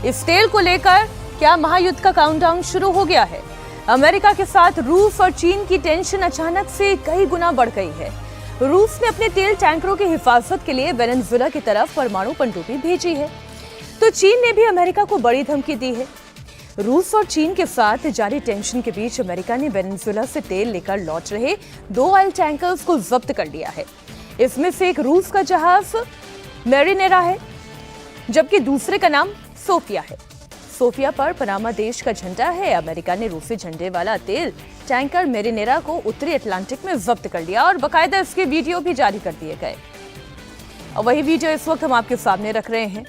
इस तेल को लेकर क्या महायुद्ध का काउंटडाउन शुरू हो गया है? अमेरिका के साथ रूस और चीन की टेंशन अचानक से कई गुना बढ़ गई है। रूस ने अपने तेल टैंकरों की हिफाजत के लिए वेनेजुएला की तरफ परमाणु पनडुब्बी भेजी है, तो चीन ने भी अमेरिका को बड़ी धमकी दी है। रूस और चीन के साथ जारी टेंशन के बीच अमेरिका ने वेनेजुएला से तेल लेकर लौट रहे 2 ऑयल टैंकर्स को जब्त कर लिया है। इसमें से एक रूस का जहाज मैरिनेरा है, जबकि दूसरे का नाम सोफिया है। सोफिया पर पनामा देश का झंडा है। अमेरिका ने रूसी झंडे वाला तेल टैंकर मैरिनेरा को उत्तरी अटलांटिक में जब्त कर लिया और बाकायदा इसके वीडियो भी जारी कर दिए गए। और वही वीडियो इस वक्त हम आपके सामने रख रहे हैं।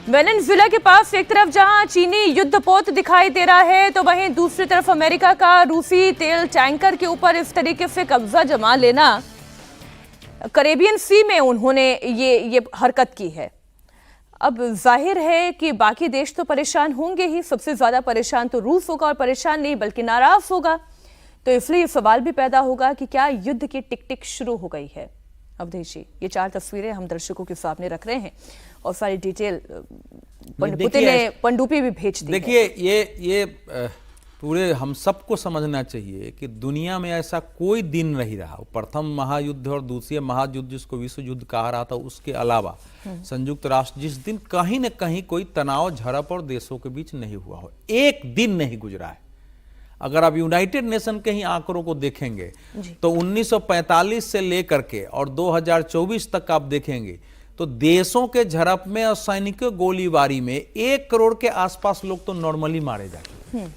वेनेजुएला के पास एक तरफ जहां चीनी युद्धपोत दिखाई दे रहा है, तो वहीं दूसरी तरफ अमेरिका का रूसी तेल टैंकर के ऊपर इस तरीके से कब्जा जमा लेना, कैरेबियन सी में उन्होंने ये हरकत की है। अब जाहिर है कि बाकी देश तो परेशान होंगे ही, सबसे ज्यादा परेशान तो रूस होगा, और परेशान नहीं बल्कि नाराज होगा। तो इसलिए सवाल भी पैदा होगा कि क्या युद्ध की टिक टिक शुरू हो गई है। अवधेश जी, ये 4 तस्वीरें हम दर्शकों के सामने रख रहे हैं और सारी डिटेल पुतिन ने पनडुब्बी भी भेज दी। देखिए, ये पूरे हम सबको समझना चाहिए कि दुनिया में ऐसा कोई दिन नहीं रहा, प्रथम महायुद्ध और दूसरे महायुद्ध जिसको विश्व युद्ध कहा रहा था, उसके अलावा संयुक्त राष्ट्र जिस दिन कहीं न कहीं कोई तनाव झड़प और देशों के बीच नहीं हुआ हो, एक दिन नहीं गुजरा है। अगर आप यूनाइटेड नेशन के ही आंकड़ों को देखेंगे तो 1945 से लेकर के और 2024 तक आप देखेंगे तो देशों के झड़प में और सैनिकों गोलीबारी में 1 करोड़ के आसपास लोग तो नॉर्मली मारे जाते हैं,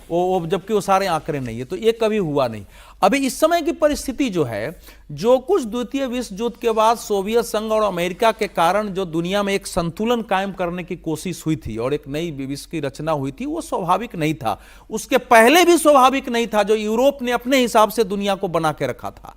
वो जबकि वो सारे आंकड़े नहीं है, तो ये कभी हुआ नहीं। अभी इस समय की परिस्थिति जो है, जो कुछ द्वितीय विश्व युद्ध के बाद सोवियत संघ और अमेरिका के कारण जो दुनिया में एक संतुलन कायम करने की कोशिश हुई थी और एक नई विश्व की रचना हुई थी, वो स्वाभाविक नहीं था। उसके पहले भी स्वाभाविक नहीं था, जो यूरोप ने अपने हिसाब से दुनिया को बना के रखा था।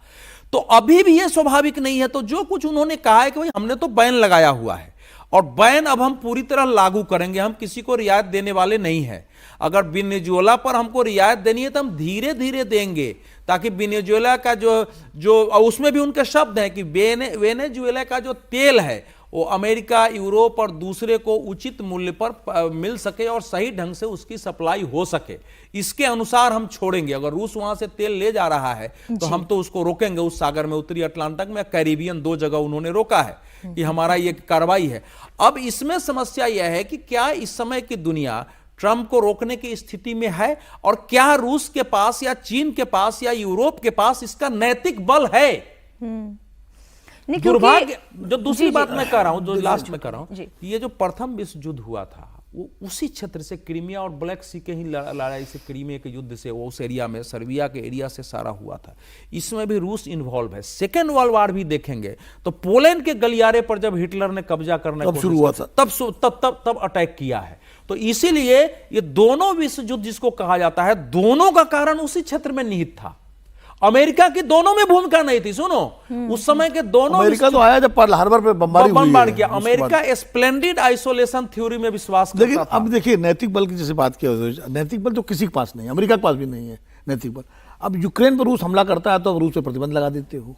तो अभी भी ये स्वाभाविक नहीं है। तो जो कुछ उन्होंने कहा है कि भाई हमने तो बैन लगाया हुआ है और बैन अब हम पूरी तरह लागू करेंगे, हम किसी को रियायत देने वाले नहीं है। अगर वेनेजुएला पर हमको रियायत देनी है तो हम धीरे धीरे देंगे, ताकि वेनेजुएला का जो उसमें भी उनके शब्द हैं कि वेनेजुएला का जो तेल है वो अमेरिका, यूरोप और दूसरे को उचित मूल्य पर मिल सके और सही ढंग से उसकी सप्लाई हो सके, इसके अनुसार हम छोड़ेंगे। अगर रूस वहां से तेल ले जा रहा है तो हम तो उसको रोकेंगे उस सागर में, उत्तरी अटलांटिक में, कैरिबियन, 2 जगह उन्होंने रोका है कि हमारा ये कार्रवाई है। अब इसमें समस्या यह है कि क्या इस समय की दुनिया ट्रंप को रोकने की स्थिति में है, और क्या रूस के पास या चीन के पास या यूरोप के पास इसका नैतिक बल है? दुर्भाग्य, जो दूसरी बात मैं कह रहा हूं, जो लास्ट में कह रहा हूं, ये जो प्रथम विश्व युद्ध हुआ था वो उसी क्षेत्र से, क्रीमिया और ब्लैक सी के ही लड़ाई से, क्रीमिया के युद्ध से, वो उस एरिया में, सर्बिया के एरिया से सारा हुआ था। इसमें भी रूस इन्वॉल्व है। सेकेंड वर्ल्ड वॉर भी देखेंगे तो पोलैंड के गलियारे पर जब हिटलर ने कब्जा करने शुरू हुआ था, तब अटैक किया है। तो इसीलिए ये दोनों विश्व युद्ध जिसको कहा जाता है, दोनों का कारण उसी क्षेत्र में निहित था। अमेरिका की दोनों में भूमिका नहीं थी। सुनो, उस समय के दोनों, अमेरिका तो आया जब पर्ल हार्बर पे बमबारी किया। अमेरिका स्प्लेंडिड आइसोलेशन थ्योरी में विश्वास करता था। लेकिन अब देखिए, नैतिक बल की जैसे बात किया, नैतिक बल तो किसी के पास नहीं है, अमेरिका के पास भी नहीं है नैतिक बल। अब यूक्रेन पर रूस हमला करता है तो रूस पे प्रतिबंध लगा देते हो,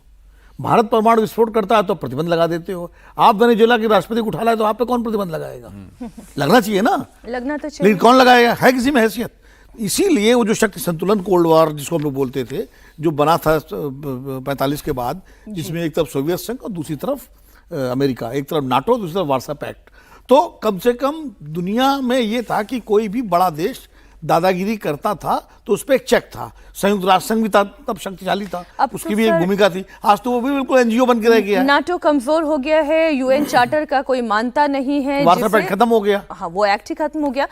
भारत परमाणु विस्फोट करता है तो प्रतिबंध लगा देते हो। आप वेनेजुएला के राष्ट्रपति को उठा लाए तो आप पे कौन प्रतिबंध लगाएगा? लगना चाहिए ना, लगना तो चाहिए, लेकिन कौन लगाएगा? है किसी में हैसियत? इसीलिए वो जो शक्ति संतुलन, कोल्ड वॉर जिसको हम लोग बोलते थे, जो बना था 45 के बाद, जिसमें एक तरफ सोवियत संघ और दूसरी तरफ अमेरिका, एक तरफ नाटो, दूसरी तरफ वार्सा पैक्ट, तो कम से कम दुनिया में ये था कि कोई भी बड़ा देश दादागिरी करता था तो उस पर एक चेक था। संयुक्त राष्ट्र संघ भी तब शक्तिशाली था, उसकी भी एक भूमिका थी। आज तो वो भी बिल्कुल एनजीओ बन के रह गया है। नाटो कमजोर हो गया है, यूएन चार्टर का कोई मानता नहीं है, वार्सा पैक्ट खत्म हो गया। हाँ, वो एक्ट ही खत्म हो गया।